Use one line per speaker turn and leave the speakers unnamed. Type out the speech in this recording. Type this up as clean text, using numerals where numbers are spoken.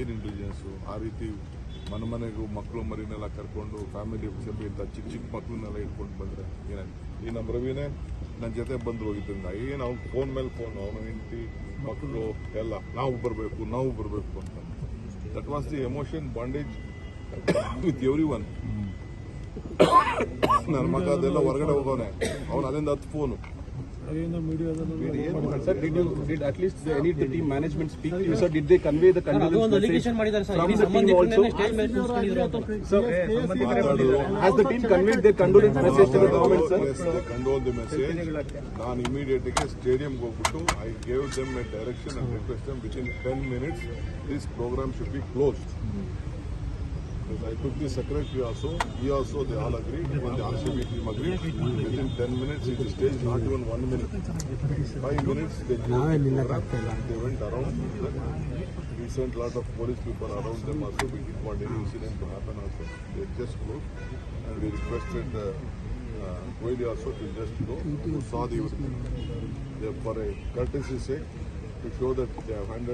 ಏನು ಇಂಟೆಲಿಜೆನ್ಸು ಆ ರೀತಿ ಮನೆಗೂ ಮಕ್ಕಳು ಮರಿನೆಲ್ಲ ಕರ್ಕೊಂಡು ಫ್ಯಾಮಿಲಿ ಸಭೆಯಿಂದ ಚಿಕ್ಕ ಮಕ್ಕಳನ್ನೆಲ್ಲ ಇಟ್ಕೊಂಡು ಬಂದರೆ ಏನಾಯ್ತು. ಈ ನಮ್ಮ ರವಿನೇ ನನ್ನ ಜೊತೆ ಬಂದು ಹೋಗಿದ್ದರಿಂದ ಏನು ಅವ್ನು ಫೋನ್ ಮೇಲೆ ಫೋನ್, ಅವನ ಹೆಂಡತಿ ಮಕ್ಕಳು ಎಲ್ಲ ನಾವು ಬರಬೇಕು ಅಂತ. That was the emotion bondage with every one. ನನ್ನ ಮಗ ಅದೆಲ್ಲ ಹೊರಗಡೆ ಹೋಗೋನೆ, ಅವನು ಅಲ್ಲಿಂದ 10 phone.
Sir, did at least any the team management speak to you, sir? Did they convey the condolence message from the team also? Sir, has the team conveyed their condolence message to the government, sir?
Yes, they condole the message. ನಾನು ಇಮಿಡಿಯೇಟ್ಗೆ ಸ್ಟೇಡಿಯಂಗೆ ಹೋಗ್ಬಿಟ್ಟು I gave them a direction and request them with in 10 minutes this program should be closed. I took the secretary also, he also, they all agreed, even the RCB team agreed. Within 10 minutes, it staged not even 1 minute. 5 minutes, they closed the program. They went around. We sent a lot of police people around them also. We didn't want any incident to happen also. They just closed. And we requested Kohli also to just go, who saw the for a courtesy sake, to show that they have handled